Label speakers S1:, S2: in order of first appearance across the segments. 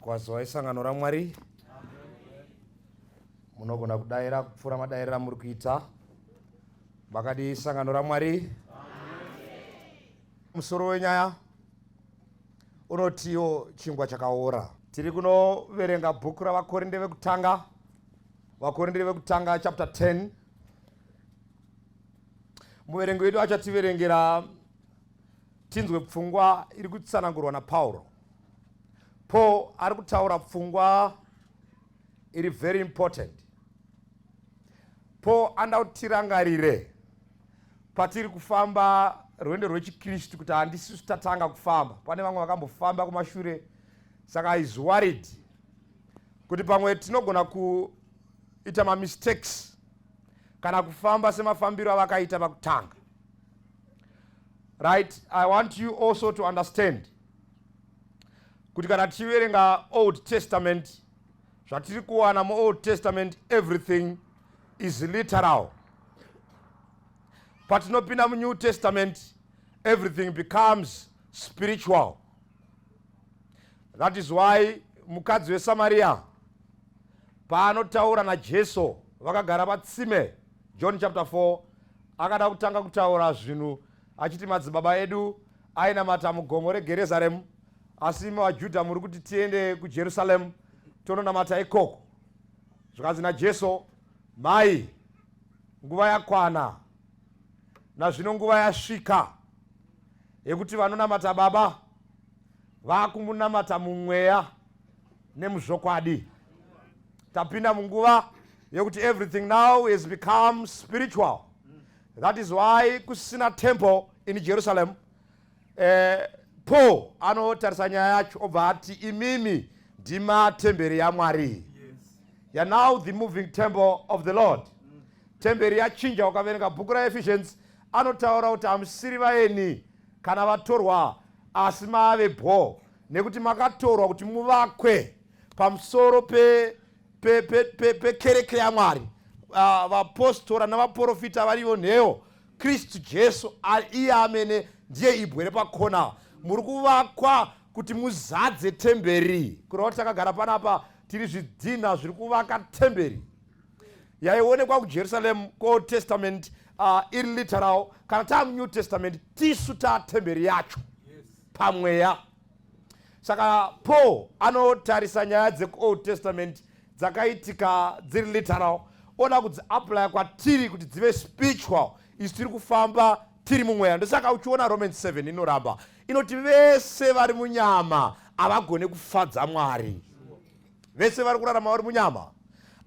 S1: Kwaziwa isangano raMwari. Munogona kudaira kupfuura madairira muri kuita. Bakadi isangano raMwari. Musoro wenyaya unotiwo Chingwa Chakaora. Tiri kunoverenga bhuku ravakorinde vekutanga. Vakorinde vekutanga chapter 10. Muverengo wedu achativerengera tinzwe pfungwa iri kutsanangurwa naPauro. Paul ari kutaura pfungwa iri very important. Paul anda kuti tirangarire patiri kufamba rwendo rwechikristu kuti handisi tatanga kufamba. Pane vamwe vakambofamba kumashure, saka is worried kuti pamwe tinogona kuita mistakes kana kufamba semafambiro avakaita pakutanga. Right? I want you also to understand kuti kana tichiverenga Old Testament, zvatiri kuwana muOld Testament, everything is literal. Patinopinda muNew Testament, everything becomes spiritual. That is why mukadzi weSamaria paanotaura naJesu vakagara patsime, John chapter 4, akada kutanga kutaura zvinhu achiti madzibaba edu ainamata mugomo reGerezaremu, asi vaJudha muri kuti tiende kuJerusaremu tononamata ikoko. Zvikanzi naJesu, mai, nguva yakwana nazvino nguva yasvika yekuti vanonamata baba vakumunamata mumweya nemuzvokwadi. Tapinda munguva yekuti everything now has become spiritual. That is why kusina temple in Jerusalem. Paul anotarisa nyaya yacho obva ati imimi ndima temberi yaMwari. You are now the moving temple of the Lord. Temberi yachinja. Ukaverenga bhuku raEphesians anotaura kuti hamusiri vaeni kana vatorwa asi mave bho, nekuti makatorwa kuti muvakwe pamusoro pekereke yaMwari. Vapostora navaprofita varivo nheyo, Kristu Jesu iye amene ndiye ibwe repakona. Muri kuvakwa kuti muzadze temberi. Kureva kuti takagara panapa tiri zvidhina zviri kuvaka temberi yaionekwa kuJerusalem kuOld Testament iri literal. Kana taa muNew Testament tisu taa temberi yacho pamweya. Saka Paul anotarisa nyaya dzekuOld Testament dzakaitika dziri literal, oda kudziapply kwatiri kuti dzive spiritual. Isu tiri kufamba tiri mumweya. Ndosaka uchiona Romans 7 inoramba inoti vese vari munyama havagone kufadza Mwari. Vese vari kurarama vari munyama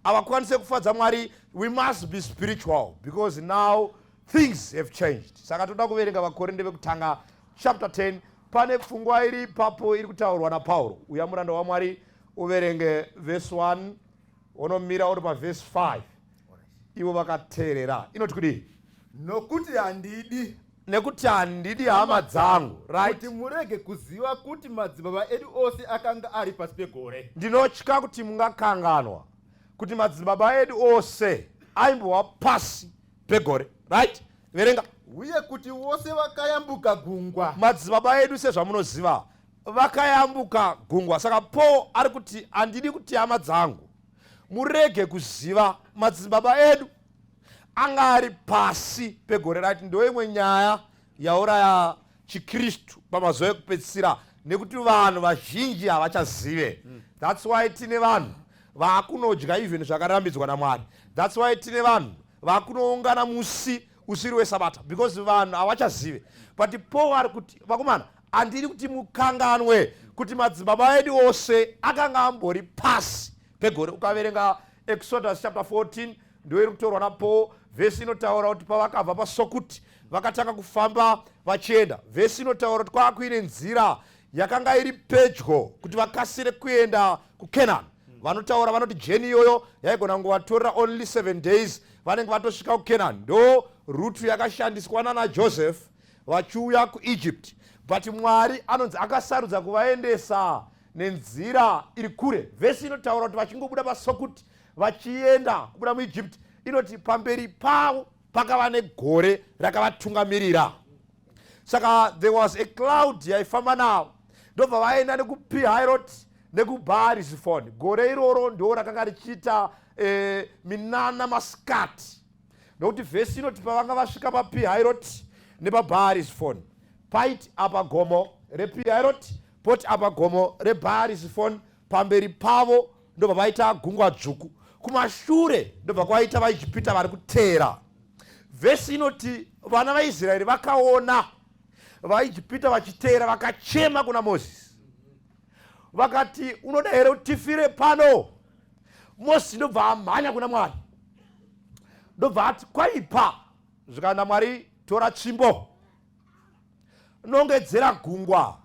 S1: havakwanise kufadza Mwari. We must be spiritual because now things have changed. Saka toda kuverenga vakorinde vekutanga chapter 10. Pane pfungwa iri papo iri kutaurwa naPauro. Uya muranda waMwari uverenge verse 1 unomira uri paverse 5. Ivo vakateerera. Inoti kudii? Nekuti handidi hama dzangu, right?
S2: Kuti murege kuziva kuti madzibaba edu ose akanga ari pasi pegore.
S1: Ndinotya kuti mungakanganwa kuti madzibaba edu ose aimbova pasi pegore, right? Verenga.
S2: Uye kuti vose vakayambuka gungwa.
S1: Madzibaba edu sezvamunoziva vakayambuka gungwa. Saka Paul ari kuti handidi kuti hama dzangu murege kuziva madzibaba edu anga ari pasi pegore. Right? Ndo imwe nyaya yauraya chikristu pamazuva ekupedzisira, nekuti vanhu vazhinji havachazive. That's why tine vanhu vakunodya even zvakarambidzwa naMwari. That's why tine vanhu vakunoungana musi usiri weSabata, because vanhu havachazive. But Paul ari kuti vakomana, handiri kuti mukanganwe kuti madzibaba edu ose akanga ambori pasi pegore. Ukaverenga Exodus chapter 14 ndo iri kutorwa naPaul. Vhesi inotaura kuti pavakabva paSokuti vakatanga kufamba vachienda. Vhesi inotaura kuti kwaakuine nzira yakanga iri pedyo kuti vakasire kuenda kuKenani. Vanotaura vanoti jeni iyoyo yaigona nguvatorera only 7 days vanenge vatosvika kuKenani. Ndo rutu yakashandiswa naJoseph vachiuya kuEgypt. But Mwari anonzi akasarudza kuvaendesa nenzira iri kure. Vhesi inotaura kuti vachingobuda paSokuti vachienda kubuda muEgypt, inoti pamberi pavo pakava negore rakavatungamirira. Saka there was a cloud yaifamba navo. Ndobva vaenda nekuPihiroti nekubhaari zifoni. Gore iroro ndo rakanga richiita minana masikati, nokuti vhesi inoti pavanga vasvika paPihahiroti nepabhaari zifoni, paiti apa gomo rePihahiroti, poti apa gomo rebhaari zifoni. Pamberi pavo ndobva vaita gungwa dzvuku, kumashure ndobva kwaita vaIjipita vari kuteera. Vhesi inoti vana vaIsraeri vakaona vaIjipita vachiteera, vakachema kuna Mozisi, vakati unoda here kuti tifire pano? Mozisi ndobva amhanya kuna Mwari, ndobva ati kwaipa zvikana Mwari, tora tsvimbo nongedzera gungwa.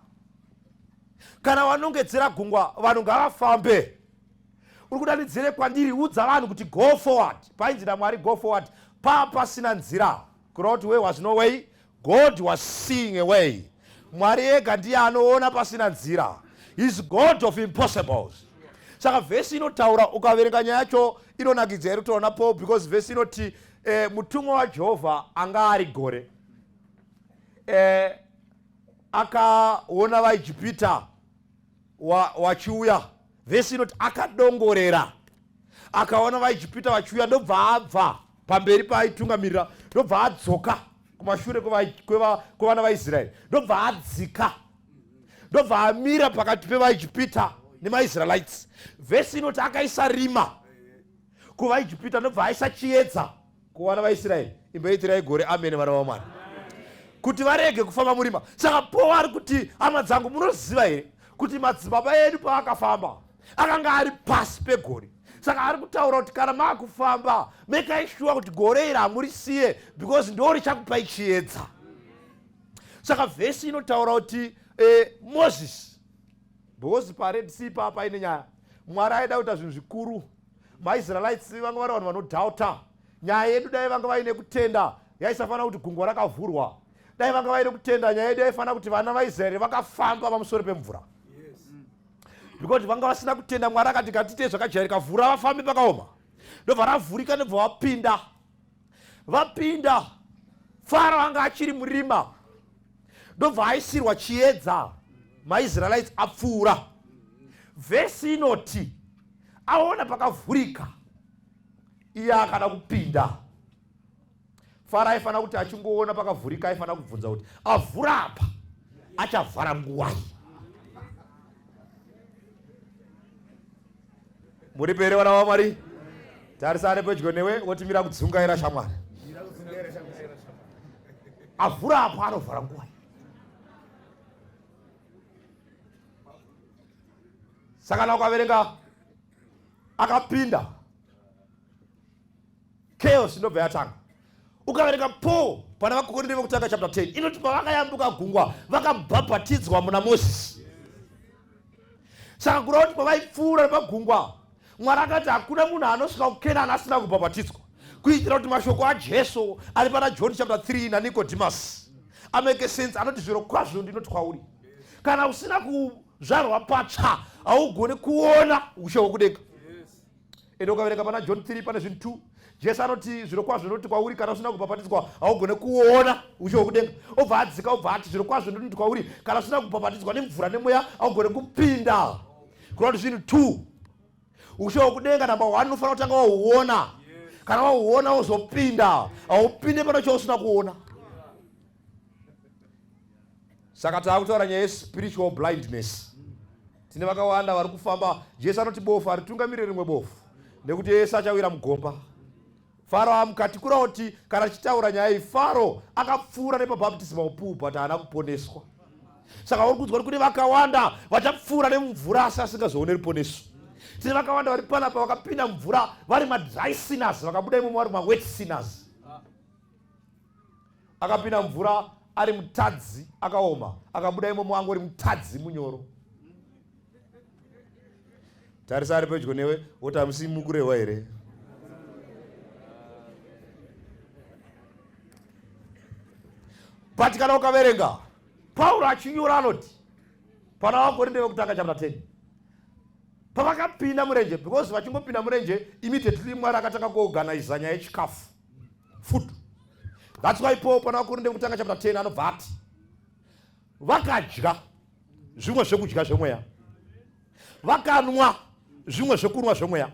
S1: Kana vanongedzera gungwa, vanhu ngavafambe. Uri kudanidzire kwandiri, udza vanhu kuti go forward. Painzi naMwari go forward, pasina nzira, kureva kuti way was no way, God was seeing a way. Mwari ega ndiye anoona pasina nzira. He's God of impossibles. Saka vhesi inotaura, ukaverenga nyaya yacho inonakidza iri kutoona because vhesi inoti mutumwa waJehovha anga ari gore, akaona vaIjipita vachiuya. Vhesi inoti akadongorera, akaona vaIjipita vachiuya, ndobva abva pamberi paaitungamirira, ndobva adzoka kumashure kwevana vaIsraeri, ndobva adzika, ndobva amira pakati pevaIjipita nemaIsraelites. Vhesi inoti akaisa rima kuvaIjipita, ndobva aisa chiedza kuvana vaIsraeri. Imboitirai gore amene, vana vaMwari, kuti varege kufamba murima. Saka Paul ari kuti, hama dzangu, munoziva here kuti madzibaba edu paakafamba akanga ari pasi pegore. Saka ari kutaura kuti kana maakufamba, mekai sure kuti gore iri hamurisiye, because ndo richakupai chiedza. Saka vhesi inotaura kuti Mozisi, because paRed Sea papa ine nyaya, Mwari aida kuita zvinhu zvikuru. MaIsraelites vanga vari vanhu vanodhauta. Nyaya yedu dai vanga vaine kutenda, yaisafanira kuti gungwa rakavhurwa. Dai vanga vaine kutenda, nyaya yedu yaifanira kuti vana vaIsraeri vakafamba pamusoro pemvura. Because vanga vasina kutenda, Mwari akati ngatite zvakajairika, vhura vafambe pakaoma. Ndobva ravhurika, ndobva vapinda. Faro anga achiri murima, ndobva aisirwa chiedza, maIsraelites apfuura. Vhesi inoti aona pakavhurika, iye akada kupinda. Faro aifanira kuti achingoona pakavhurika aifanira kubvunza kuti avhura apa achavhara nguwai. Muri pere vana vaMwari? Tarisane pedyo newe wotimira kudzungaira shamwari. Avhura apa anovhara nguwai. Saka na ukaverenga akapinda, chaos ndobva yatanga. Ukaverenga Paul pana vaKorinto vekutanga chapter 10, inoti pavakayambuka gungwa vakabhabhatidzwa muna Mozisi. Saka kureva kuti pavaipfuura nepagungwa, Mwari akati hakuna munhu anosvika kuKenani asina kubhabhatidzwa, kuitira kuti mashoko aJesu ari pana John chapter 3 naNicodemus ameke sense. Anoti zviro kwazvo ndinoti kwauri, kana usina kuzvarwa patsva haugoni kuona ushe hwokudenga. Ende ukaverenga pana John 3 pane zvinhu 2, Jesu anoti zviro kwazvo ndinoti kwauri, kana usina kubhabhatidzwa haugoni kuona ushe hwokudenga. Obva adzika, obva ati zviro kwazvo ndinoti kwauri, kana usina kubhabhatidzwa nemvura nemweya haugoni kupinda. Kureva kuti zvinhu 2. Ushe hwokudenga namba 1 unofanira kutanga wahuona. Kana wahuona wozopinda, haupinde pana chausina kuona. Saka taakutaura nyaya yespiritual blindness. Tine vakawanda vari kufamba. Jesu anoti bofu aritungamirire rimwe bofu, nekuti Yesu achawira mugomba. Faro amukati kureva kuti kana achitaura nyaya iyi, Faro akapfuura nepabhabhtisima upupu but haana kuponeswa. Saka uri kudzwa kuti kune vakawanda vachapfuura nemumvura asi asingazoone ruponeso. Tine vakawanda vari panapa vakapinda mumvura vari madry sinners, vakabuda imomo vari mawet sinners. Akapinda mumvura ari mutadzi akaoma, akabuda imomo angori mutadzi munyoro. Tarisa ari pedyo newe woti hamusimukirehwa here? But kana ukaverenga Pauro achinyora anoti pana vaKorinto vekutanga chapter 10, pavakapinda murenje, because vachingopinda murenje immediately Mwari akatanga kuorganiza nyaya yechikafu, food. That's why Paul pana vaKorinto vekutanga chapter 10 anobva ati vakadya zvimwe zvekudya zvemweya, vakanwa zvimwe zvekunwa zvemweya,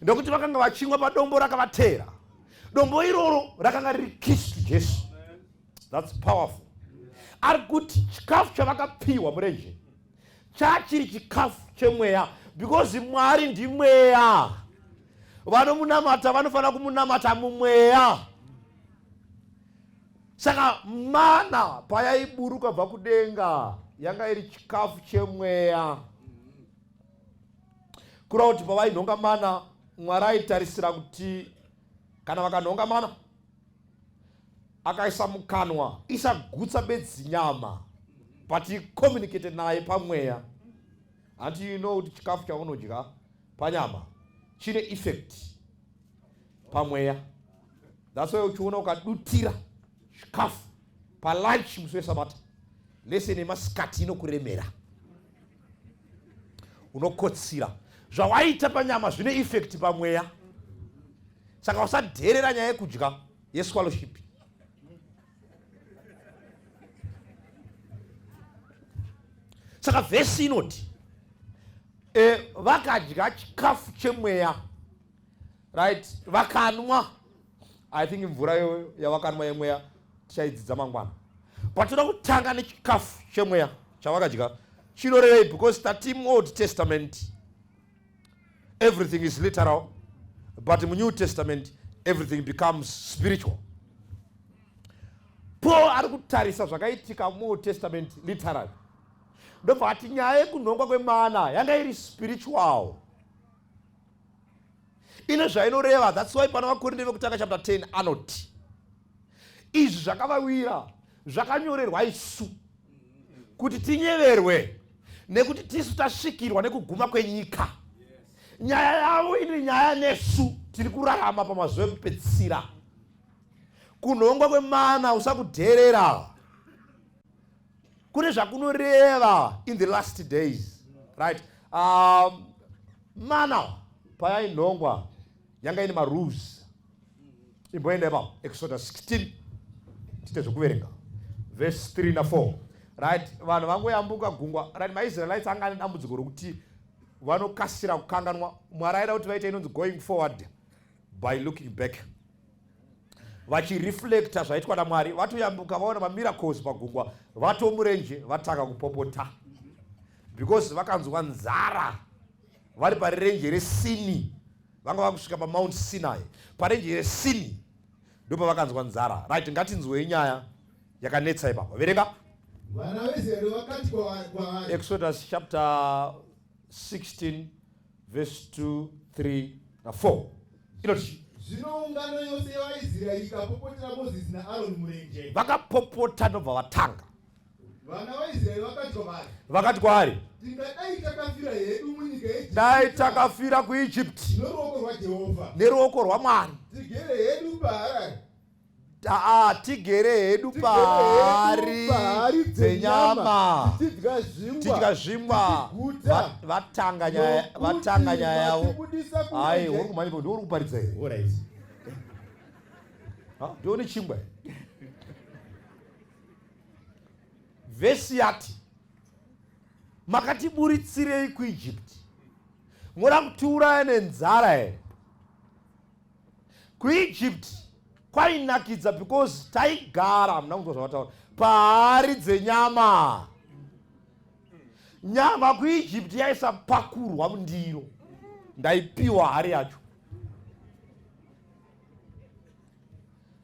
S1: ndokuti vakanga vachimwa padombo rakavatera. Dombo iroro rakanga riri Kristu Jesu. That's powerful. Ari kuti chikafu chavakapiwa murenje chachiri chikafu chemweya, because Mwari ndimweya. Vanomunamata vanofanira kumunamata mumweya. Saka mana payaiburuka kubva kudenga yanga iri chikafu chemweya. Kura kuti pavainhonga mana, Mwari aitarisira kuti kana vakanhonga mana akaisa mukanwa isagutsa bedzi nyama, but icommunicate naye pamweya. And you know kuti chikafu chaunodya panyama chine effect pamweya. That's why uchiona ukadutira chikafu palunch musi weSabata, lese nemasikati inokuremera, unokotsira. Zvawaita panyama zvine effect pamweya. Saka usadherera nyaya yekudya yeswallowship. Saka vhesi inoti vakadya chikafu chemweya, right, vakanwa. I think mvura yavakanwa yemweya tichaidzidza mangwana, but toda kutanga nechikafu chemweya chavakadya. Chinorevei? Because tati muOld Testament everything is literal, but in the New Testament everything becomes spiritual. Paul ari kutarisa zvakaitika muOld Testament literal, ndobva ati nyaya yekunhongwa kwemana yanga iri spiritual, ine zvainoreva. That's why pana vakorinde vekutanga chapter 10 anoti izvi zvakavawira zvakanyorerwa isu kuti tinyeverwe nekuti tisu tasvikirwa nekuguma kwenyika. Nyaya yavo ine nyaya nesu tiri kurarama pamazuva ekupedzisira. Kunhongwa kwemana usakudherera, kune zvakunoreva in the last days, right? Mana payainhongwa yanga ine marules. Imboenda ipapo Exodus 16 tite zvokuverenga verse 3 na 4, right? Vanhu vangoyambuka gungwa, right? MaIsraelites anga ane dambudziko rokuti vanokasira kukanganwa. Mwari aida kuti vaite inonzi going forward by looking back, vachireflecta zvaitwa naMwari. Vatoyambuka vaona mamiracles pagungwa, vatomurenje vatanga kupopota, because vakanzwa nzara vari parenje reSini. Vanga vakusvika paMount Sinai, parenje reSini ndipo vakanzwa nzara, right? Ngatinzwei nyaya yakanetsa ipapo. Verenga
S3: Vana veIsraeri vakati kwavari,
S1: Exodus chapter 16 verse 2, 3 na 4. Inoti
S3: zvino ungano yose yavaIsraeri ikapopotera Mozisi naAroni murenje.
S1: vakapopota ndobva vatanga.
S3: Vana vaIsraeri
S1: vakati kwaari,
S3: tingadai takafira hedu munyika yeIjipiti,
S1: dai takafira kuIjipiti
S3: noruoko rwaJehovha,
S1: neruoko rwaMwari,
S3: tigere hedu paHarari,
S1: tigere hedu pahari dzenyama, tidya zvingwa. Vatanga nyaya yavo. Ai, uri kumanya uri kuparidza here?
S2: Alright.
S1: Ndione Chingwa. Vhesi yati makatiburitsirei kuIjipiti, moda kutiuraya nenzara here? KuIjipiti kwainakidza because taigara, hamuna kunzwa zvavataura, pahari dzenyama. Nyama kuIjipiti yaisapakurwa mundiro, ndaipiwa hari yacho,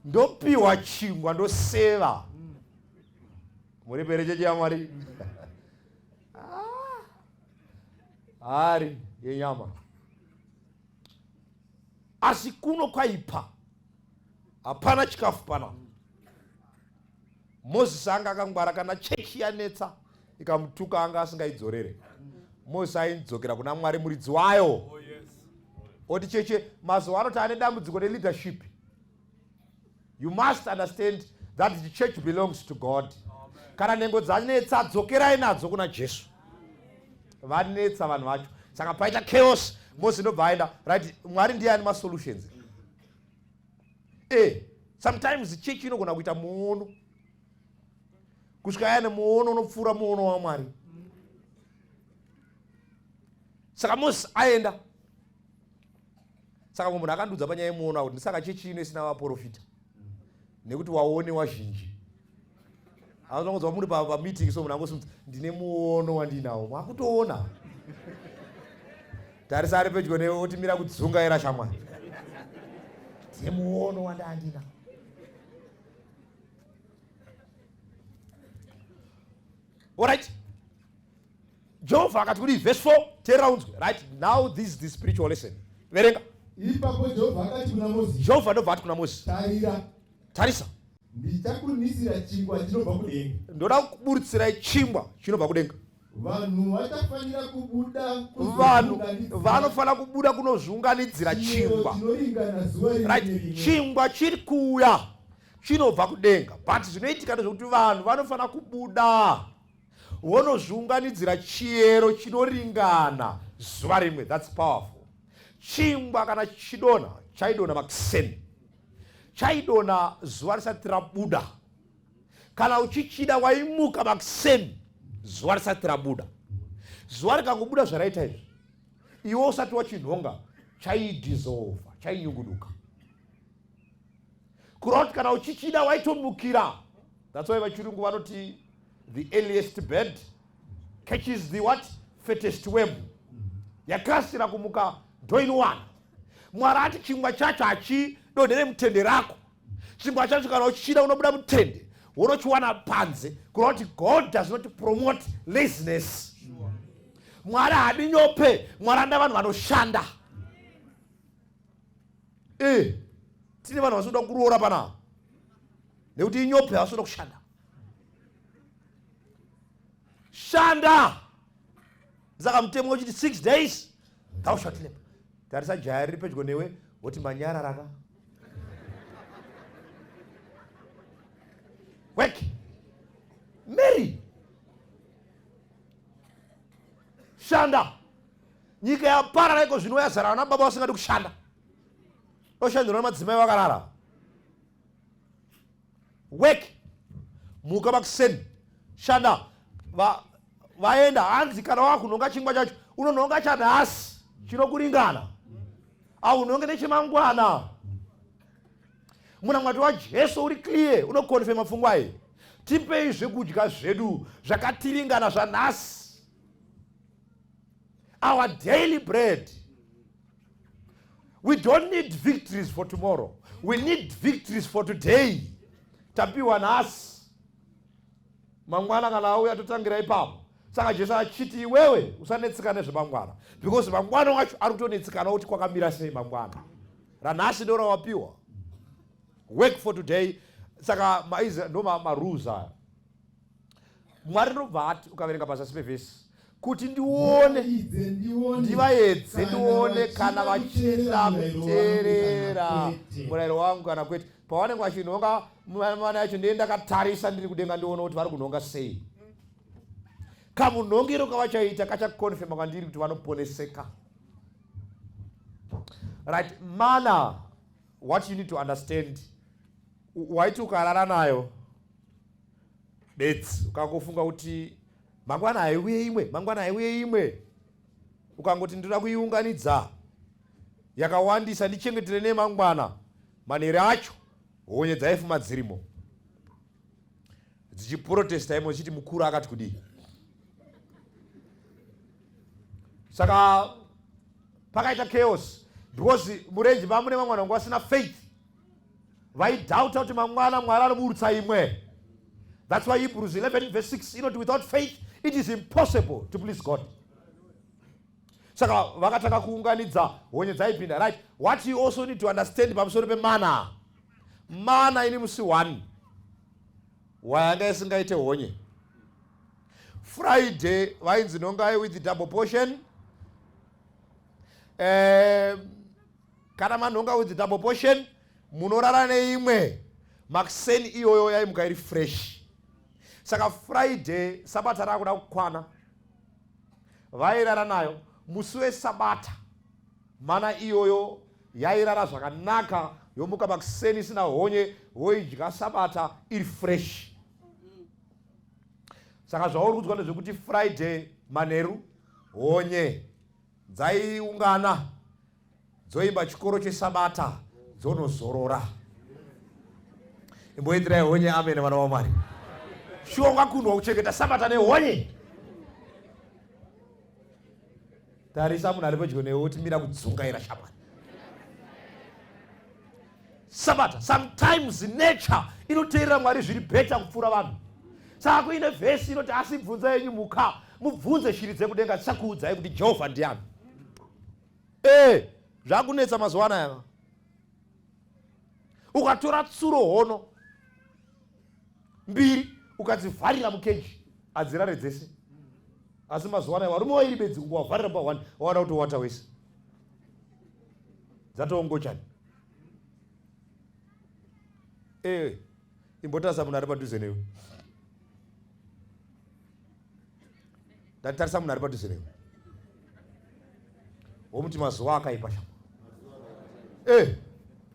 S1: ndopiwa chingwa ndoseva. Muri perecheche yaMwari. Hari yenyama. Asi kuno kwaipa, hapana chikafu pana. Mozisi anga akangwara, kana chechi yanetsa ikamutuka anga asingaidzorere, Mozisi aindzokera kuna Mwari muridzi wayo. Oti cheche mazuva ano taane dambudziko releadership. You must understand that the church belongs to God. Kana nhengo dzanetsa, dzokerai nadzo kuna Jesu. Vanetsa vanhu vacho, saka paita chaos, Mozisi ndobva aenda, right? Mwari ndiye ane masolutions. Sometimes church inogona kuita muono, kusvika yane muono unopfuura muono waMwari. Saka Moses aenda. Saka munhu akandudza panyaya yemuona kuti ndisaka chechi ino isina vaprofita. Nekuti waone wazhinji. Anozongodzwa muri pa meeting so munhu angosumudza ndine muono wandinawo. Mwakutoona. Tarisa ari pedyo newe otimira kudzunga era shamwari. Ndine muono wandandina. Alright. Jehovah akati kuri verse 4 teraunzwe. Right? Now this is the spiritual lesson. Verenga.
S3: Ipapo Jehovha akati kuna Mozisi.
S1: Jehovah ndobva ati kuna Mozisi. Tarisa.
S3: Ndichakunisira chingwa chinobva kudenga.
S1: Ndoda kuburutsirai chingwa chinobva kudenga.
S3: Vanhu vachafanira kubuda.
S1: Vanhu vanofanira kubuda kunozviunganidzira chingwa. Right? Chingwa chiri kuuya chinobva kudenga. But zvinoitika ndezvokuti vanhu vanofanira kubuda vonozviunganidzira chiyero chinoringana zuva rimwe. That's powerful. Chingwa kana chidona chaidona makiseni. Chaidona zuva risati rabuda. Kana uchichida waimuka makiseni zuva risati rabuda. Zuva rikangobuda zvaraita izvi, iwe usati wachinhonga chaidissolva, chainyunguduka. Kureva kuti kana uchichida waitomukira. That's why vachirungu vanoti the earliest bird catches the what? Fattest worm. Yakasira kumuka ndoinowana. Mwari ati chingwa chacho hachidonhere mutende rako. Chingwa chacho kana uchichida unobuda mutende unochiwana panze. Kureva kuti God does not promote laziness. Mwari hadi nyope. Mwari anda vanhu vanoshanda. Tine vanhu vasoda kuroora pana. Nekuti inyope vasoda kushanda. Shanda. Saka mutemo uchiti 6 days thou shalt labor. Tarisa jaya riri pedyo newe woti manyara raka. Work. Mary. Shanda. Nyika yapara raiko zvino yazara vana baba vasingadi kushanda. Oshandira madzimai vakarara. Work. Muka makiseni. Shanda. Vaenda hanzi kana wakunhonga chingwa chacho unonhonga chanhasi chinokuringana. Aunhonge nechemangwana. Munamwati waJesu uri clear unokonfirma pfungwa iyi. Tipei zvekudya zvedu zvakatiringana zvanhasi. Our daily bread. We don't need victories for tomorrow. We need victories for today. Tapiwa nhasi. Mangwana kana auya totangira ipapo. Saka Jesu achiti iwewe usanetsikana nezvemangwana. Because mangwana wacho ari kutonetsikana kuti kwakamira sei mangwana. Ranhasi ndiro rawapiwa. Work for today. Saka ndo marules aya. Mwari ndobva ati ukaverenga pazasi pevhesi kuti ndione ndivaedze ndione kana vachida kuteerera murayiro wangu kana kwete. Pavanenge vachinhonga mana yacho ndiye ndakatarisa ndiri kudenga ndione kuti vari kunhonga sei. Kamunhongero kavachaita kachakonfirma kwandiri kuti vanoponeseka. Right, mana, what you need to understand. Waiti ukarara nayo bedzi ukangofunga kuti mangwana haiuye imwe, mangwana haiuye imwe, ukangoti ndinoda kuiunganidza yakawandisa ndichengetere nemangwana, manhere acho honye dzaifuma dzirimo dzichiprotesta imo dzichiti mukuru akati kudii. Saka pakaita chaos because murenje vamune mangwana wangu vasina faith. Vaidhauta kuti mangwana Mwari anoburutsa imwe. That's why Hebrews 11 verse 6 inoti without faith it is impossible to please God. Saka vakataka kuunganidza honye dzaipinda. Right, what you also need to understand pamusoro pemana. Mana ini musi 1 wayanga isingaite honye. Friday vainzi nongai with the double portion. Kana manhonga with the double portion munorara neimwe makiseni iyoyo yaimuka iri fresh. Saka Friday sabata rakuda kukwana vairara nayo. Musi wesabata mana iyoyo yairara zvakanaka yomuka makiseni isina honye woidya sabata iri fresh. Saka zvauri kudzwa ndezvekuti Friday manheru honye dzaiungana dzoimba chikoro chesabata dzonozorora. Imboitirai honye amen vana vaMwari. Shonga kunwa kuchengeta sabata nehonye. Tarisa munhu ari pedyo newe utimira kudzungaira shamwari. Sabata, sometimes nature inoteerera Mwari zviri beta kupfuura vanhu. Saka kuine vhesi inoti asi bvunza yenyu muka, mubvunze shiri dzekudenga dzichakuudzai kuti Jehovha ndiani. Zvakunetsa mazuva anaya. Ukatora tsuro hono mbiri ukadzivharira mukeji adzirare dzese. Asi mazuva anaya varume vairi bedzi kungwavharira pa1 wawana kuti wata wese. Dzatoongochani. Imbotarisa munhu ari padhuze newe. Ndatarisa munhu ari padhuze newe. Womuti mazuva akaipa shama.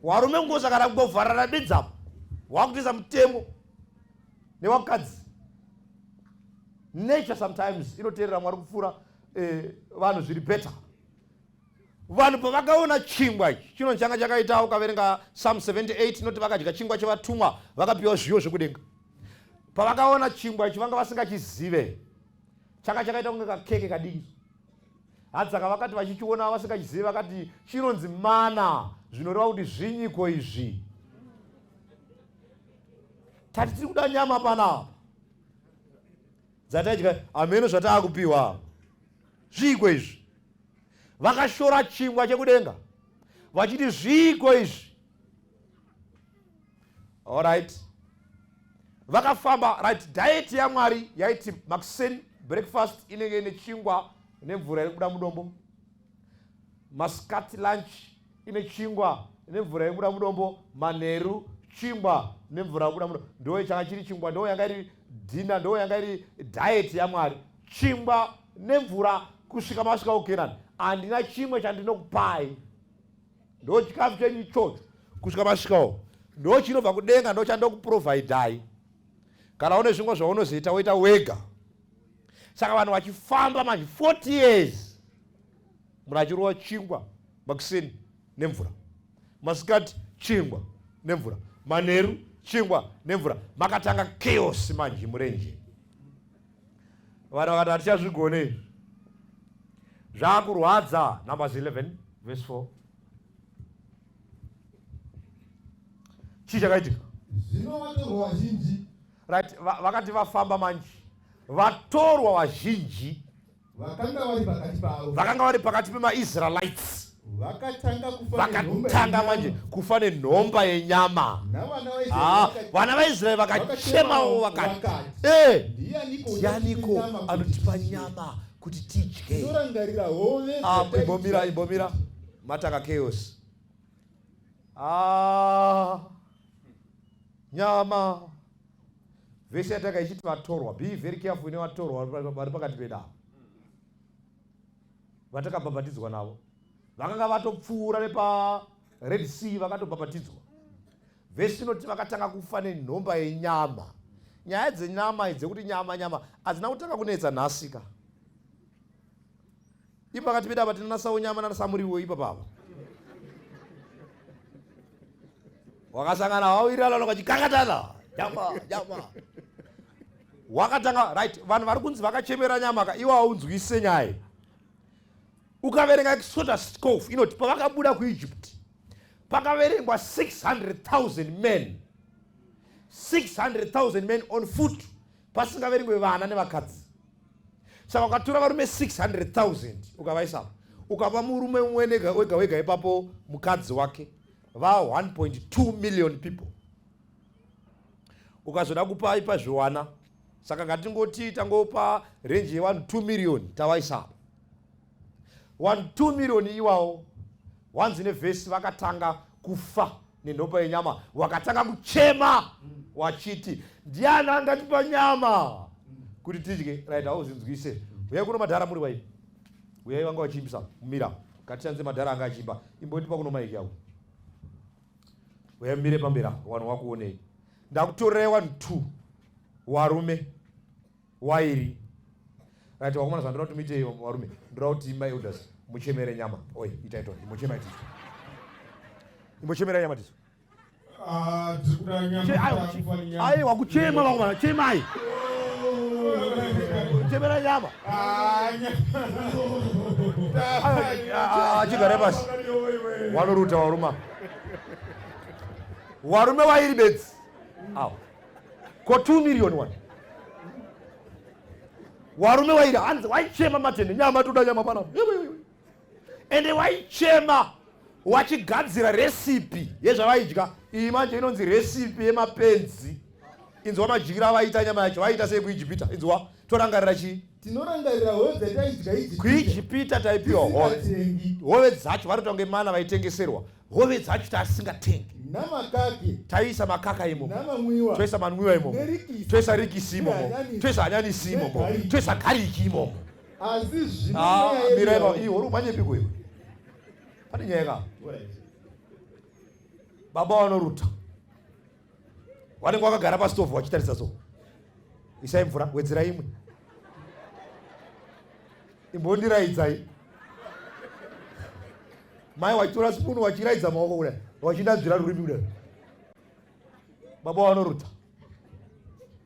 S1: Warume ngoza kana kungovharira bedzapo. Wakutiza mutemo newakadzi. Nature sometimes inoteerera Mwari kupfuura vanhu zviri beta. Vanhu pavakaona chingwa ichi chino changa chakaita ukaverenga Psalm 78 inoti vakadya chingwa chevatumwa vakapiwa zviyo zvekudenga. Pavakaona chingwa ichi vanga vasingachizive. Changa chakaita kunge kakeke kadiki. Hadzaka vakati vachichiona vasingachizive vakati chinonzi mana zvinoreva kuti zvinyiko izvi. Tati tiri kuda nyama panapa. Dzataidya ameno zvatakupiwa. Zviko izvi. Vakashora chingwa chekudenga. Vachiti zviko izvi. All right. Vakafamba, right, diet yaMwari yaiti makuseni breakfast inenge ine chingwa nemvura iri kubuda mudombo. Masikati lunch ine chingwa nemvura iri kubuda mudombo. Manheru chingwa nemvura iri kubuda mudombo. Ndo changa chiri chingwa, ndo yanga iri dinner, ndo yanga iri diet yaMwari. Chingwa nemvura kusvika masvika kuKenani. Handina chimwe chandinokupai. Ndo chikafu chenyu ichocho kusvika masvikawo. Ndo chinobva kudenga, ndo chandokuprovidai. Kana une zvimwe zvaunozoita woita wega. Saka vanhu vachifamba manje 40 years munachirova chingwa makuseni nemvura. Masikati chingwa nemvura. Manheru chingwa nemvura. Makatanga chaos manje murenje. Vanhu vakati hatichazvigone. Zvakurwadza. Numbers 11 verse 4. Chii chakaitika?
S3: Zvino vatorwa vazhinji.
S1: Right, vakati vafamba manje. Vatorwa vazhinji vakanga vari pakati pemaIsraelites. Vakatanga manje kufa nenhomba yenyama. Vana vaIsraeri vakachemawo vakati, ndianiko anotipa nyama kuti tidye? Imbomira matanga chaos. Nyama. Vese yataka ichiti vatorwa. Be very careful ine vatorwa vari pakati pedavo. Vatakabhabhatidzwa navo. Vakanga vatopfuura nepa Red Sea vakatobhabhatidzwa. Vese inoti vakatanga kufa nenhomba yenyama. Nyaya dzenyama idzi kuti nyama hadzina kutanga kunetsa nhasika. Ipo pakati pedavo tinonasawo nyama nasamuriwo ipapapa. Wakasangana wawirana nokachikakatana. Nyama. Wakatanga, right, vanhu vari kunzi vakachemera nyama iwo haunzwise nyaya. Ukaverenga Exodus 12 inoti pavakabuda kuEgypt pakaverengwa 600,000 men. 600,000 men on foot. Pasingaverengwe vana nevakadzi. Saka ukatora varume 600,000 ukavaisa. Ukapa murume mumwe wega ipapo mukadzi wake. Va 1.2 million people. Ukazoda kupa ipa zviwana. Saka ngatingoti tangopa range ye 1-2 million tawaisa. 1-2 million iwawo. Wanzi nevhesi vakatanga kufa nenhomba yenyama. Wakatanga kuchema wachiti ndiani angatipa nyama kuti tidye. Right, hauzinzwise. Uyai kuno madhara muri wai. Uyai vanga vachiimbisa mumira. Ngatishandise madhara anga achiimba. Imbotipa kuno maiki yavo. Uyai mire pambera vanhu vakuonei. Ndakutorerai 1-2 warume wairi. Right, wakomana zvandinoda kuti muite varume. Ndoda kuti imba elders muchemere nyama. Oi, itaito, muchemere tizo. Muchemere nyama tizo. Ai, wakuchema wakubana, chemai. Muchemere nyama. Chigare basi. Wanoruta waruma. Warume wairi bedzi. Aw. Ko 2 million one. Warume wairi hanzi waichema matende nyama toda nyama pana. Ende waichema wachigadzira recipe yezvavaidya. Iyi manje inonzi recipe yemapenzi. Inzwa majira vaita nyama yacho vaita sei kuIjipita. Inzwa torangarira chi?
S3: Tinorangarira hove dzataidya idzi.
S1: kuIjipita taipiwa hove dzacho varotanga mana vaitengeserwa. Hove dzacho taasingatengi.
S3: Namakake.
S1: Taisa makaka imo.
S3: Namamwiwa.
S1: Toisa manwiwa imo. Toisa rikisi imo. Toisa anyanyisi imo. Toisa gariki imo.
S3: Asi zvino.
S1: Mireva iyo uri manye piko iwe. Pane nyaya. Baba wanoruta. Wanenge wakagara pasitovu wachitarisa so. Isai mvura wedzera imwe. Imbondiraidzai. Mai wachitora spunu wachiraidza maoko kudai. Wachindanzvira rurimi kudai. Baba wanoruta.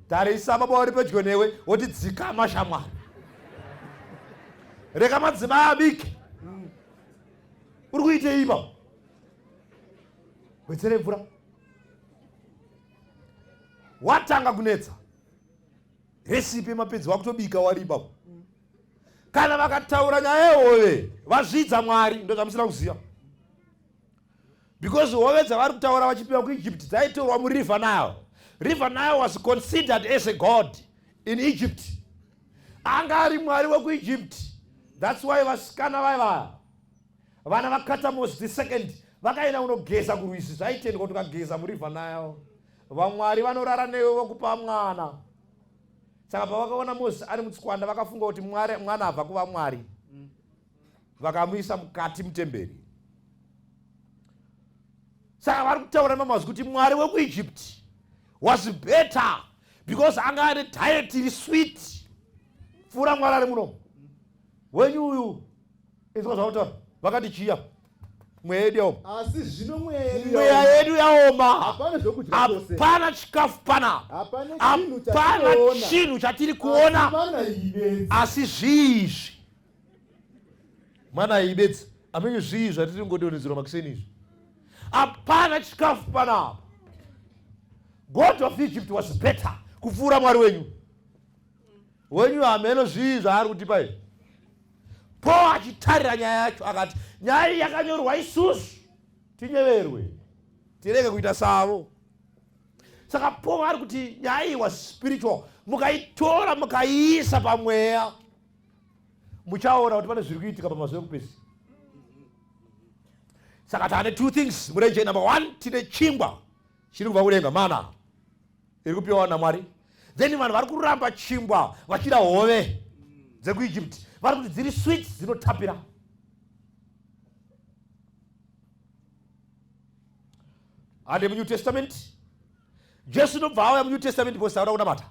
S1: Tarisa baba vari pedyo newe woti dzikama shamwari. Reka madzimai abike. Uri kuitei ipapo? Wedzere mvura. Watanga kunetsa. Recipe mapenzi wakutobika wari ipapo. Kana vakataura nyaya yehove vazvidza Mwari ndo zvamusina kuziva. Because hove dzavari kutaura vachipiwa kuIjipti dzaitorwa muRiver Nile. River Nile was considered as a god in Egypt. Anga ari Mwari wekuIjipti. That's why vasikana vaivaya vana vaKatamosi II vakaenda kunogeza kurwisi. Zvaitendwa kuti ukageza muRiver Nile vamwari vanorara newe vokupa mwana. Saka pavakaona Mozisi ari mutswanda vakafunga kuti mwana abva kuva Mwari. Vakamuisa mukati mutemberi. Saka vari kutaura mamazwi kuti Mwari wekuIjipti was better because anga ane diet iri sweet. Fura Mwari ari muno. Wenyu uyu izwa zvakutaura vakati chiya mweya yedu yaoma.
S3: Asi zvino mweya
S1: yedu yaoma.
S3: Hapana
S1: chikafu pana. Hapana chinhu chatiri kuona. Asi zvizvi mana ibedzi amenyu zvizvi zvatiri kungodonhedzerwa makiseni izvi. Hapana chikafu pana. God of Egypt was better kupfuura Mwari wenyu. Wenyu hameno zvizvi zvaari kutipa izvi. Paul achitarira nyaya yacho akati nyaya iyi yakanyorwa isusu tinyeverwe tirege kuita savo. Saka Paul ari kuti nyaya iyi was spiritual. Mukaitora mukaiisa pamweya muchaona kuti pane zviri kuitika pamazuva ekupedzisira. Saka tane 2 things murenje. Number 1 tine chingwa chiri kubva kudenga mana iri kupiwa naMwari. Then vanhu vari kuramba chingwa vachida hove dzekuIjipti. Vari kuti dziri sweet dzinotapira. Ande muNew Testament Jesu ndobva auya muNew Testament posauda kunamata.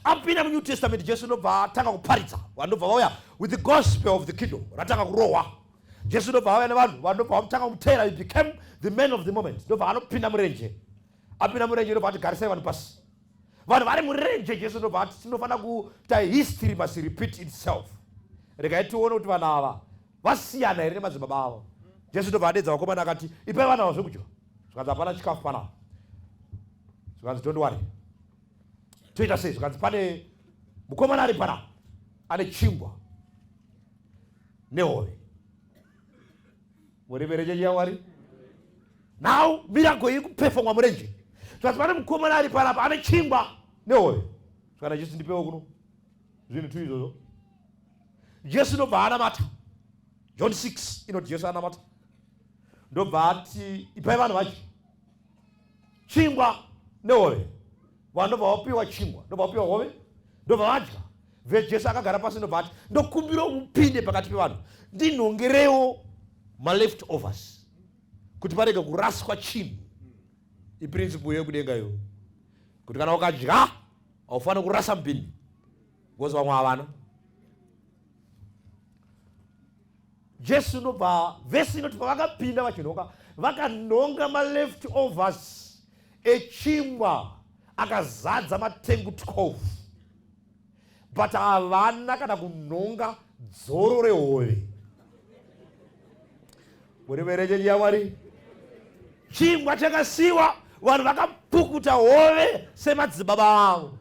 S1: Apinda muNew Testament Jesu ndobva atanga kuparidza. Vandobva vauya with the gospel of the kingdom. Ratanga kurohwa. Jesu ndobva auya nevanhu vandobva vamutanga kumutera. He became the man of the moment. Ndobva anopinda murenje. Apinda murenje ndobva ati garisai vanhu pasi. Vanhu vari murenje Jesu ndobva ati tinofanira kuita history must repeat itself. Regai tione kuti vanhu ava vasiyana here nemadzibaba avo. Jesu ndobva adedza vakomana akati ipai vana ava zvekudya. Zvikanzi hapana chikafu pana. Zvikanzi don't worry. Toita sei? Zvikanzi pane mukomana ari pana ane chingwa nehove. Muremerejeje yaMwari. Now miracle iri kupefomwa murenje. Zvikanzi pane mukomana ari pana ane chingwa nehove. Zvikanzi Jesu ndipewo kuno. Zvinhu tu izvozvo. Jesu ndobva anamata. John 6 inoti Jesu anamata. Ndobva ati ipai vanhu vachi chingwa nehove. Vanhu ndobva vapiwa chingwa, ndobva vapiwa hove, ndobva vadya. Jesu akagara pasi ndobva ati ndokumbira mupinde pakati pevanhu ndinhongerewo maleft overs kuti parege kuraswa chinhu. Iprinciple yekudenga iyo kuti kana ukadya haufaniri kurasa mubhini because vamwe havana. Jesu nobva vhesi inoti pavakapinda vachinhoka vakanhonga maleft overs echingwa akazadza matengu 12, but havana kana kunhonga dzoro rehove. Muri verechechi yaMwari, chingwa chakasiyiwa, vanhu vakapukuta hove semadzibaba avo.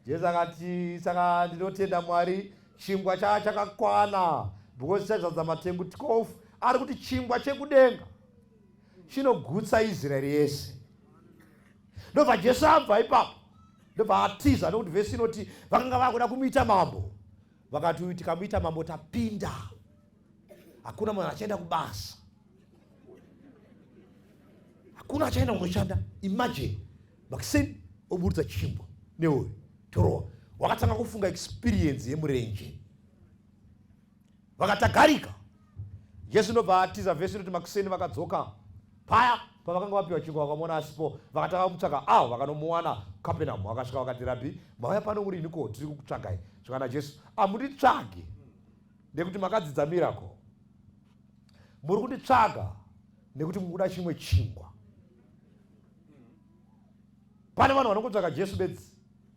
S1: Jesu akati, saka ndinotenda Mwari, chingwa chakakwana, because chazadza matengu 12. Ari kuti chingwa chekudenga chinogutsa Israeri yese. Ndobva Jesu abva ipapo, ndobva atiza, nokuti vhesi inoti vakanga vakuda kumuita mambo. Vakati tikamuita mambo tapinda, hakuna munhu achaenda kubasa, hakuna achaenda kunoshanda. Imagine Makiseni oburutsa chingwa nehoyo torowa, wakatanga kufunga experience yemurenje, vakatagarika. Jesu ndobva atiza vhesi inoti Makiseni vakadzoka paya pavakanga vapiwa chingwa, vakamona asipo, vakatanga kumutsvaka avo, vakanomuwana Kapenhamu. Vakasvika vakati, Rabhi, mauya pano muri niko, tiri kukutsvagai. Zvakana Jesu, hamunditsvage nekuti makadzidza miracle, muri kunditsvaga nekuti mukuda chimwe chingwa. Pane vanhu vanokutsvaga Jesu bedzi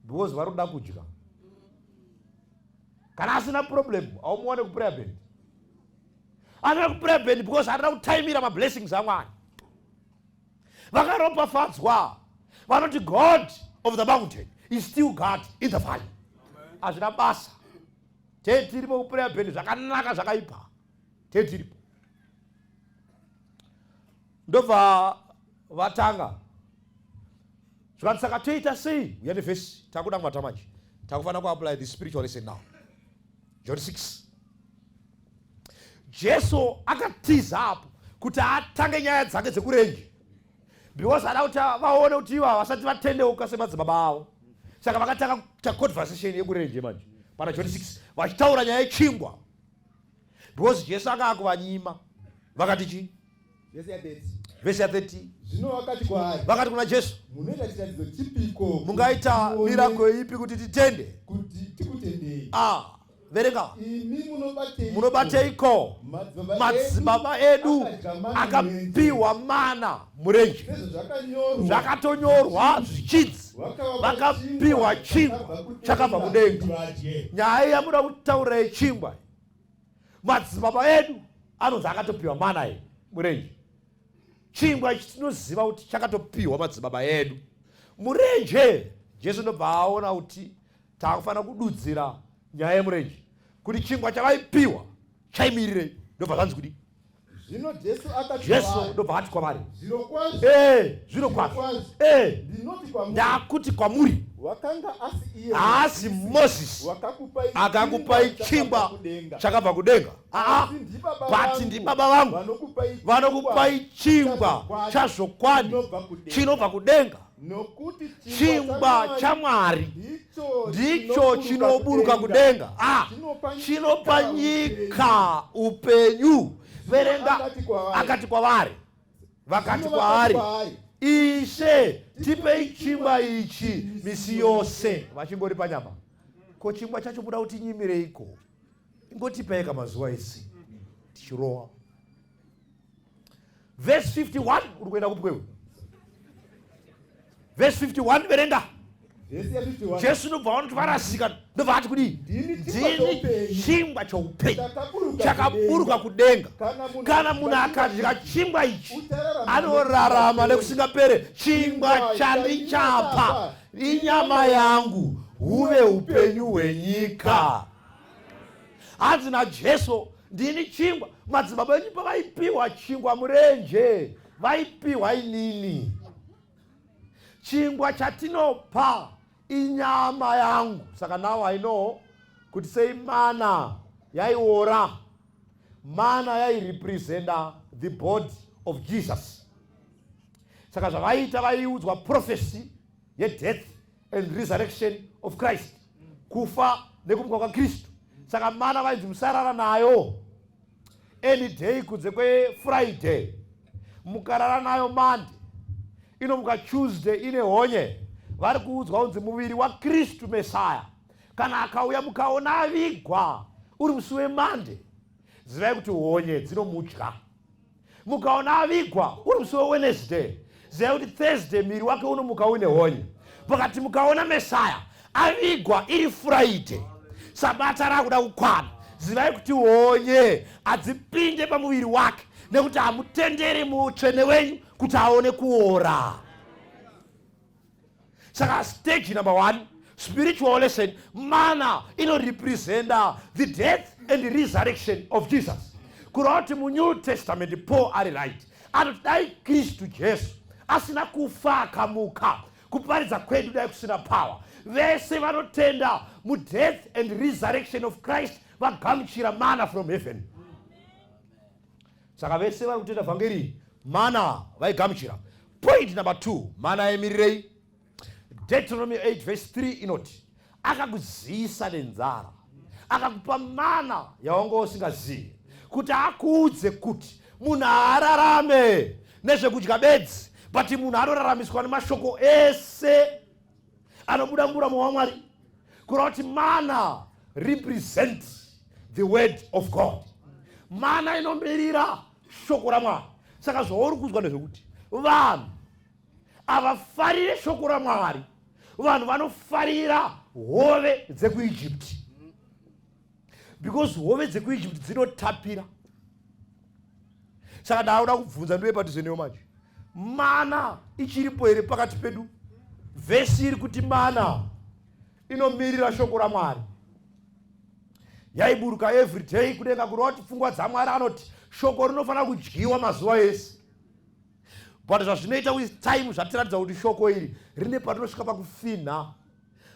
S1: because vari kuda kudya. Kana asina problem, haumuwane kuprayer band. Anoda kuprayer band because anoda kutaimira mablessings aMwari. Vakaropafadzwa vanoti God of the mountain is still God in the valley. Hazvina basa. Tiripo kuprayer band zvakanaka zvakaipa. Tiripo. Ndobva vatanga. Zvikati saka toita sei? Uyane vhesi takuda mwata manje. Takufana kuapply the spiritual lesson now. John 6. Jesu akatiza hapo kuti atange nyaya dzake dzekurenje. Because ada kuti vaone kuti ivo vasati vatendeuka semadzibaba avo. Saka vakatanga conversation yekurenje manje. Pana John 6 vachitaura nyaya yechingwa. Because Jesu akakuvanyima. Vakati chi? Vhesi ya 30.
S3: Zvino vakati kwaari,
S1: vakati kuna Jesu,
S3: munoita chiratidzo chipiko
S1: mungaita miracle ipi kuti titende?
S3: kuti tikutendei?
S1: Verenga.
S3: Imi
S1: munobateiko madzibaba edu akapiwa mana murenje. Zvakatonyorwa zvichidzi vakapiwa chingwa chakabva kudenga. Nyaya yamuda kutaura yechingwa, madzibaba edu anonzi akatopiwa mana murenje. Chingwa ichi tinoziva kuti chakatopiwa madzibaba edu murenje. Jesu ndobva aona kuti takufanira kududzira nyaya yemurenje, kuti chingwa chavaipiwa chaimirirei. Ndobva zvanzi kudi?
S3: Zvino
S1: Jesu ndobva ati kwavari, zvirokwazvo ndakuti kwamuri, haasi Mozisi akakupai chingwa chakabva kudenga, but ndibaba vangu vanokupai chingwa chazvokwadi chinobva kudenga. Chingwa chaMwari ndicho chinoburuka kudenga, chinopa nyika upenyu. Verenga. Akati kwavari, vakati kwaari, Ishe tipei chingwa ichi misi yose. Vachingori panyama, ko chingwa chacho muda kuti nyimireiko? Ingotipeika mazuva ese tichirowa. Verse 51 uri kuenda kupwewe. Verse 51 verenga. Jesu ndobva kuti varasika, ndobva ati kudi, ndini chingwa choupenyu chakaburuka kudenga. Kana munhu akadya chingwa ichi anorarama nekusingapere. Chingwa chandichapa inyama yangu, huve upenyu hwenyika. Hanzi naJesu, ndini chingwa. Madzibaba enyu pavaipiwa chingwa murenje vaipiwa inini. Chingwa chatinopa inyama yangu. Saka now I know kuti sei mana yaiora. Mana yairepresenta the body of Jesus. Saka zvavaita vaiudzwa prophecy yedeath and resurrection of Christ, kufa nekumuka kwaKristu. Saka mana vainzi musarara nayo any day kunze kweFriday, mukarara nayo Monday, inomuka Tuesday ine honye. Vari kuudzwa unzi muviri waKristu Mesaya kana akauya mukaona avigwa uri musi wemande, zivai kuti honye dzinomudya. Mukaona avigwa uri musi weWednesday, zivai kuti Thursday miri wake unomuka uine honye. Pakati mukaona Mesaya avigwa iri Friday, Sabata rakuda kukwana, zivai kuti honye adzipinde pamuviri wake, nekuti hamutenderi muutsvene wenyu kuti aone kuora. Saka stage number 1, spiritual lesson, mana inorepresenta the death and the resurrection of Jesus. Kuroti mu New Testament Paul ari right, anoti dai Kristu Jesu asina kufa akamuka, kuparidza kwedu dai kusina power. Vese vanotenda mu death and resurrection of Christ vagamuchira mana from heaven. Saka vese vari kutenda vhangeri mana vaigamuchira. Point number 2, mana emirirei. Deuteronomy 8 verse 3 inoti akakuzivisa nenzara, akakupa mana yaunga usingazivi, kuti akuudze kuti munhu haararame nezvekudya bedzi, but munhu anoraramiswa nemashoko ese anobuda mumuromo waMwari. Kureva kuti mana represent the word of God. Mana inomirira shoko raMwari. Saka zvauri kuzwa nezvekuti vanhu havafarire shoko raMwari, vanhu vanofarira hove dzekuIjipti, because hove dzekuIjipti dzinotapira. Saka ndauda kubvunza ndiwe padhuze newe manje, mana ichiripo here pakati pedu? Vhesi iri kuti mana inomirira shoko raMwari, yaiburuka every day kudenga kureva kuti pfungwa dzaMwari anoti shoko rinofanira kudyiwa mazuva ese. But zvazvinoita with time zvatiratidza kuti shoko iri rine patinosvika pakufinha,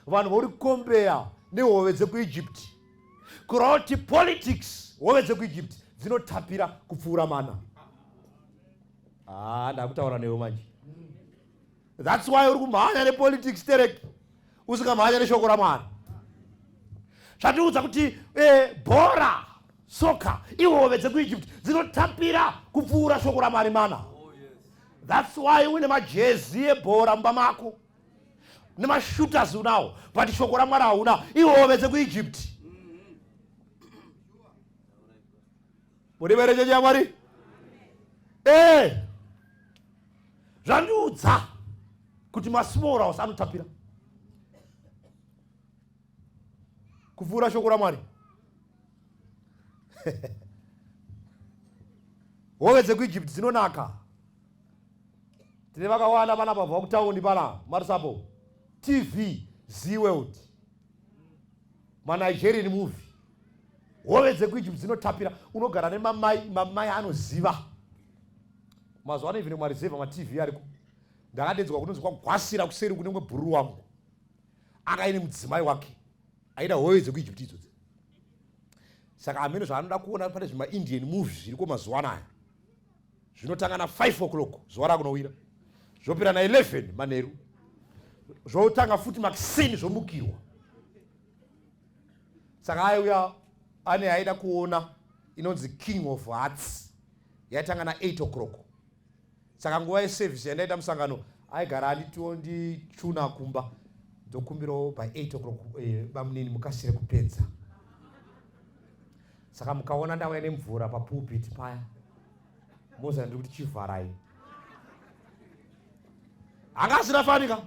S1: vanhu vorikombeya nehove dzekuIjipti. Kureva kuti politics, hove dzekuIjipti dzinotapira kupfuura mana. Ndakutaura newe manje. That's why uri kumhanya nepolitics tereki usingamhanya neshoko raMwari. Zvatiudza kuti bhora, soka, ihove dzekuIjipti dzinotapira kupfuura shoko raMwari mana. That's why une majezi ebhora mumba mako nemashooters unawo, but shoko raMwari hauna, ihove dzekuIjipti. Muriverecheche yaMwari? Zvandiudza kuti masmall house anotapira kupfuura shoko raMwari. Hove dzekuIjipti dzinonaka. Tine vakawanda pana pabva kutaundi pana Marufu, TV, Z-World, maNigerian movie. Hove dzekuIjipti dzinotapira. Unogara nemamai anoziva. Mazuva ano even marizeva maTV ariko. Ndakadedzwa kunonzi kwagwasira kuseri kune mwe bhuru wangu, akaine mudzimai wake aida hove dzekuIjipti idzodzi. Saka amene zvaanoda kuona pane zvima-Indian movies zviriko mazuva anaya, zvinotanga na 5 o'clock zuva rakunowira, zvopera na 11 manheru, zvotanga futi makisini zvomukirwa. Saka aiuya ane aida kuona inonzi King of Hearts, yaitanga na 8 o'clock. Saka nguva yeservice yandaita musangano aigara ndichuna kumba, ndokumbirawo by 8 o'clock bamunini mukasire kupedza. Saka mukaona ndauya nemvura papulpit paya, moza ndiri kuti chivharai, hanga asinafanika.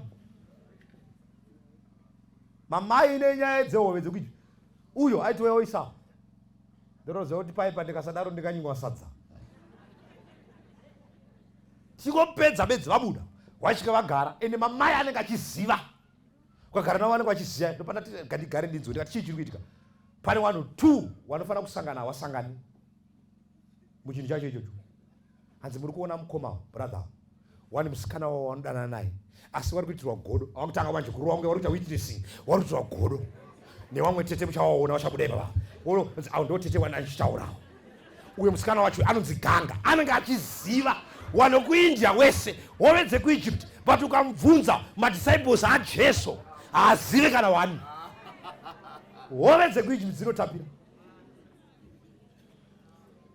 S1: Mamai nenyaya dzehove dzekuIjipti, uyo aiti weoisa ndinoziva kuti paipa ndikasadaro ndikanyimwa sadza. Tikopedza bedzi vabuda, wasvika vagara, ende mamai anenge achiziva, ukagara navo vanenge vachiziva. Ndopanda ndigare ndinzwe ndikati chii chiri kuitika. Pane 1 or 2 vanofana kusangana havasangani muchinhu chacho ichocho. Hanzi muri kuona mukoma brother, wani musikana wavo vanodanana naye, asi vari kuitirwa godo. Havakutanga manje kurova kunge vari kuita witnessing, vari kuitirwa godo nevamwe tete muchavaona vachabuda ipapa. Avo ndo tete wandichitaurawo. Uyo musikana wacho anonzi Ganga, anenge achiziva wanokuIndia wese hove dzekuIjipti, but ukamubvunza madisciples aJesu haazive kana wani. Hove dzekuIjipti dzinotapira.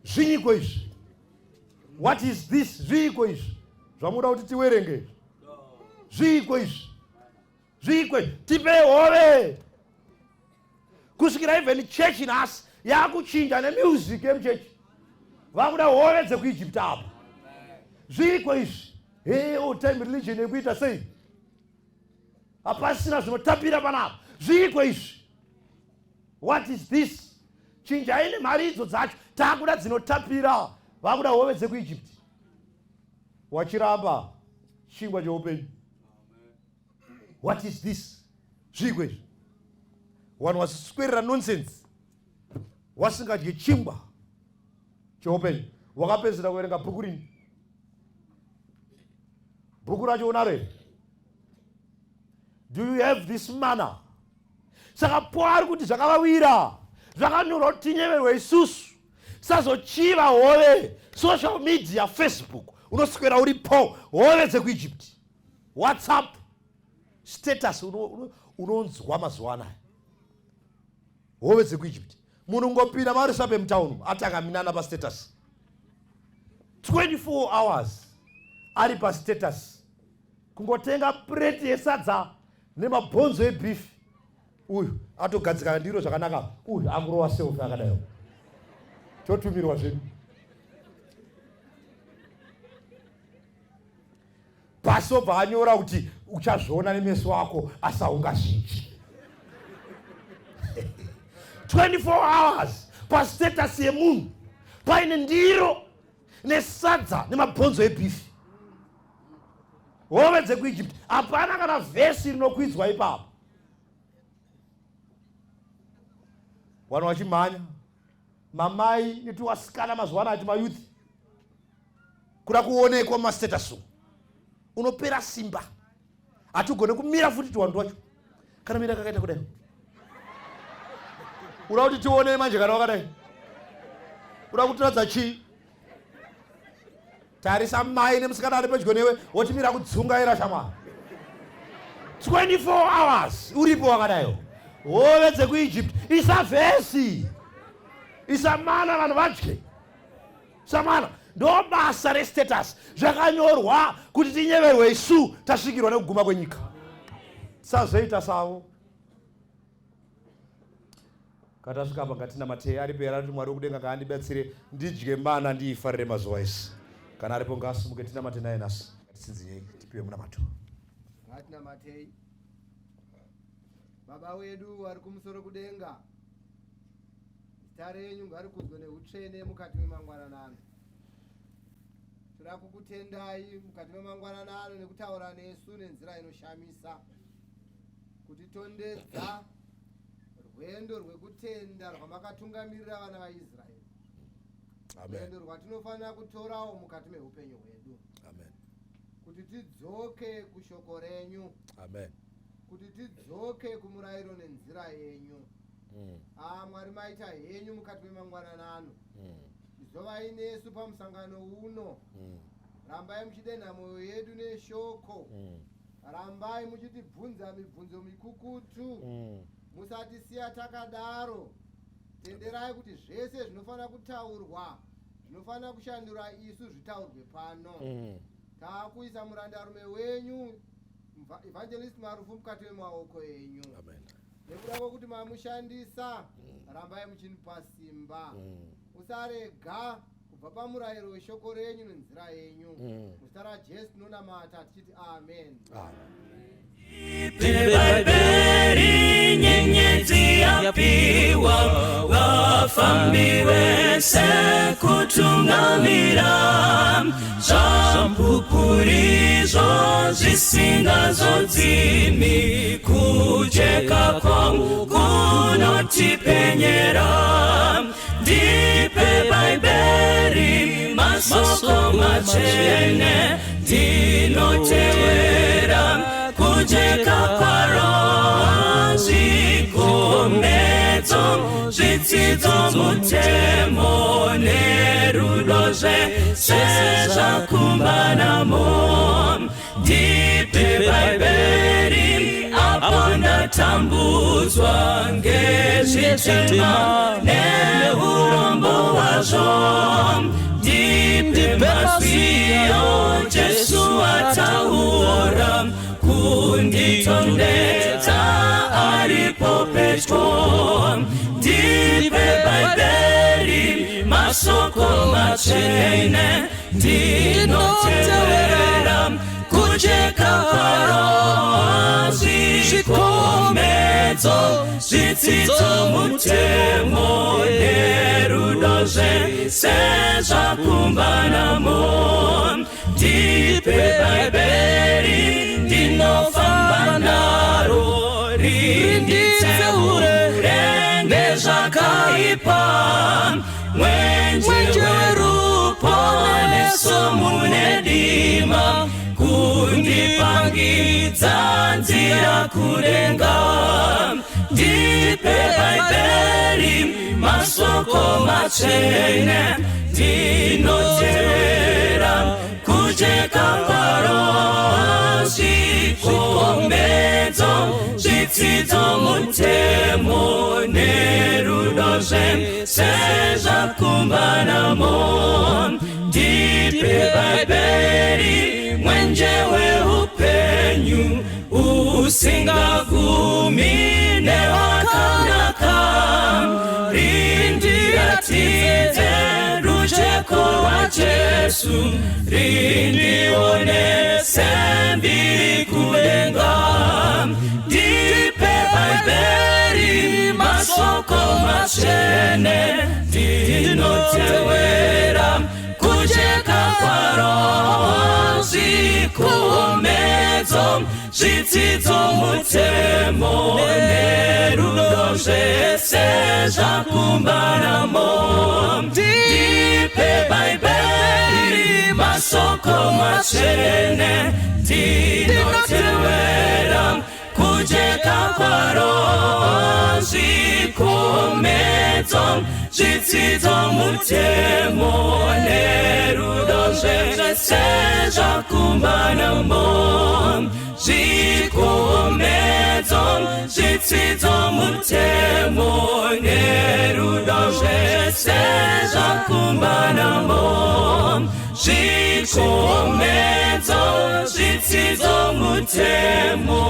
S1: Zvinyiko izvi? What is this? Zvinyiko izvi zvamuda kuti tiwerenge izvi? Zvinyiko izvi? Zvinyiko izvi? Tipe hove kusvikira even church nhasi yakuchinja nemusic yemuchechi. Vakuda hove dzekuIjipta apa. Zviko izvi. Time religion yekuita sei? Hapasina zvinotapira panapa. Zviko izvi. What is this? Chinjai nemari idzo dzacho. Takuda dzinotapira. Vakuda hove dzekuIjipta. Wachiramba chingwa cheupenyu. What is this? Zviko izvi. Vanhu vasiswirira nonsense. Wasingadye chingwa cheupenyu. Wakapedzera kuverenga bhuku rini? Bhuku racho unaro here? Do you have this manner? Saka Paul kuti zvakavawira. Zvakanyorwa kuti tinyeverwe isusu. Sazochiva hove. Social media, Facebook. Unoswera uripo. Hove dzekuIjipta. WhatsApp. Status unonzwa mazuva anaya. Hove dzekuIjipta. Munhu ngopinda Marufu mtown atanga minana pa status. 24 hours ari pa status. Kungotenga plate yesadza nemabhonzo ebeef. Uyu atogadzika ndiro zvakanaka. Uyu angurowa self akadayo. Totumirwa zvedu. Pasobva anyora kuti uchazviona nemeso ako asaunga zhinji. 24 hours pa status yemunhu paine ndiro nesadza nemabhonzo ebeef. Hove dzekuIjipta. Hapana kana vhesi rinokwidzwa ipapo. Vanhu vachimhanya. Mamai netiwasikana mazuva ano ati mayuthi. Kuda kuonekwa mumastatus. Unopera simba. Hatigone kumira futi tiwandu wacho. Kana mira kakaita kudai. Uda kuti tione manje kana wakadai. Uda kutiradza chii? Tarisa mai nemusikana ari pedyo newe wotimira kudzungaira shamwari. 24 hours uripo wakadayo. Hove dzekuIjipta. Isavhesi. Isamana vanhu vadye. Samana. Ndo basa restatus. Zvakanyorwa kuti tinyeverwe isu tasvikirwa nekuguma kwenyika. Sazoita savo. Katasvika apa ngatina matei ari pera kuti Mwari wekudenga ngaandibetsere ndidye mana ndiifarire mazuva ese. Kana aripo ngaasimuke tinamate naye nhasi. Tinzinzei tipiwe munamato.
S4: Matei. Baba wedu vari kumusoro kudenga. Zita renyu ngarikudzwe neutsvene mukati memangwanana ano. Tinoda kukutendai mukati memangwanana ano nekutaura nesu nenzira inoshamisa. Kutitondedza rwendo rwekutenda rwamakatungamirira vana vaIsraeri.
S1: Amen.
S4: Rwendo rwatinofanira kutorawo mukati meupenyu hwedu.
S1: Amen.
S4: Kuti tidzoke kushoko renyu.
S1: Amen.
S4: Kuti tidzoke kumurayiro nenzira yenyu. Mwari maita henyu mukati memangwanana ano. Izovai nesu pamusangano uno. Rambai muchidenha mwoyo yedu neshoko. Rambai muchitibvunza mibvunzo mikukutu. Musatisiya takadaro. Tenderai kuti zvese zvinofanira kutaurwa, zvinofanira kushandura isu zvitaurwe pano. Taakuisa murandarume wenyu Evangelist Marufu mukati memaoko enyu.
S1: Amen.
S4: Nekuda kwokuti mamushandisa, rambai muchinipa simba. Usarega kubva pamurayiro weshoko renyu nenzira yenyu. Muzita raJesu tinonamata tichiti amen.
S5: Biberi nyenyezi yapiwa wafambi wese kutungamira zvampupurizo zvisingazodzimi kujeka kwangu kunotipenyera ndipe Biberi masoko machene ndinotewera kujeka kwaro zvikombedzo zvidzidzo mutemo nerudo zvese zvakumbanamo ndipe Biberi apo ndatambudzwa ngezvitema neurombo hwazvo ndipe mazwiyo Jesu ataura kunditondedza aripo pedyo masoko machene ndinotevera kujeka kwaro zvikomedzo zvidzidzo mutemo nerudo zvese zvakumbanamo ndipe bhaibheri ndinofamba naro rinditseure nezvakaipa mwenje weruponeso munedima kundipangidza nzira kudenga ndipe bhaibheri masoko machene ndinotevera kujeka kwaro zvikomedzo zvidzidzo mutemo nerudo zvese zvakumbanamo ndipe bhaibheri mwenje weupenyu usingagumi newakanaka rindiratidze rujeko rwa Jesu rindionese mbiri kudenga ndipe bhaibheri masoko machene ndinotevera kujeka kwaro zvikomedzo zvidzidzo mutemo nerudo zvese zvakumbanamo ndipe bhaibheri masoko machene ndinotevera kujeka kwaro zvikomedzo zvidzidzo mutemo nerudo zvese zvakumbanamo zvikomedzo zvidzidzo mutemo nerudo zvese zvakumbanamo zvikomedzo zvidzidzo mutemo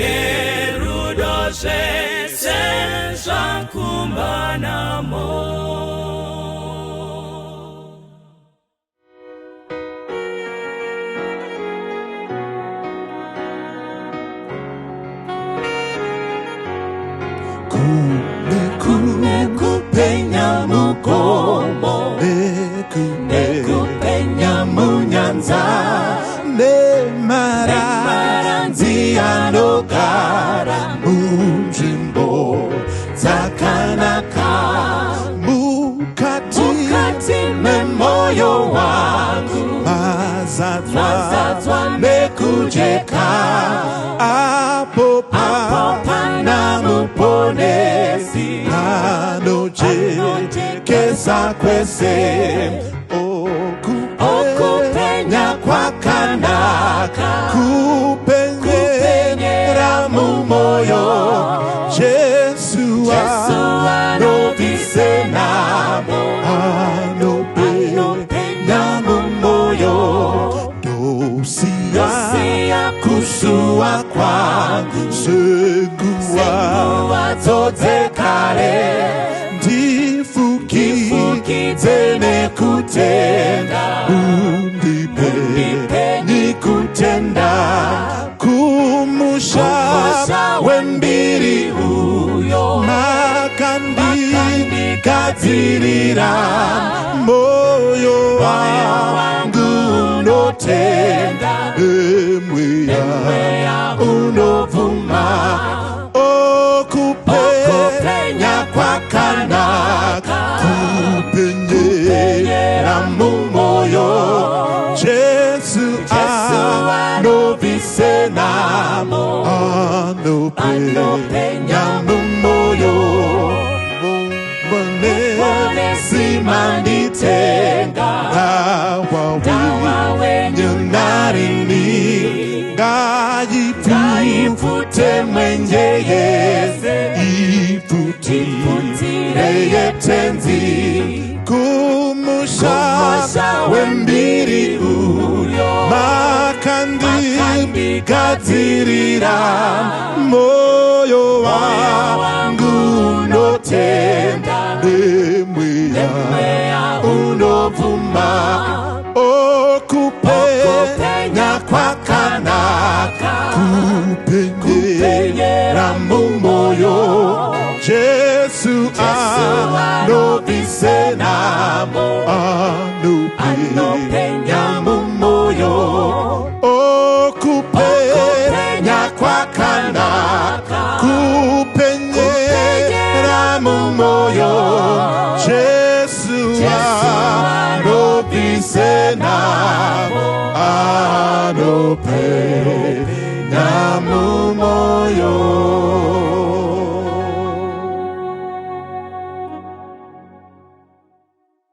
S5: nerudo zvese zvakumbanamo.
S6: Nekupenya mukomo nekupenya munyanza nemaranzi anogara munzvimbo dzakanaka mukati memoyo wangu mazadzwa nekujeka apo pana muponesi anojekesa kwese okupenya kwakanaka kupenyera mumoyo Jesu anobvise namo anopenya mumoyo dosiya kusuwa kwangu seguwa dzodzekare ndifukidze nekutenda undipe nikutenda kumusha wembiri uyo makandigadzirira moyo wangu unotenda emweya unovuma okupenya kwakanaka kupenyera mumoyo Jesu anobvise namo anopenya mumoyo monesi manditenga dawa wenyu narini ngaipute mwenye yese iputire yetenzi kumusha wembiri uyo makandigadzirira moyo wangu unotenda nemweya vuma okupenya kwa kanaka kupenyera mumoyo Jesu anobisenamo anopenya mumoyo okupenya kwa kanaka kupenyera mumoyo Jesu anobisenamo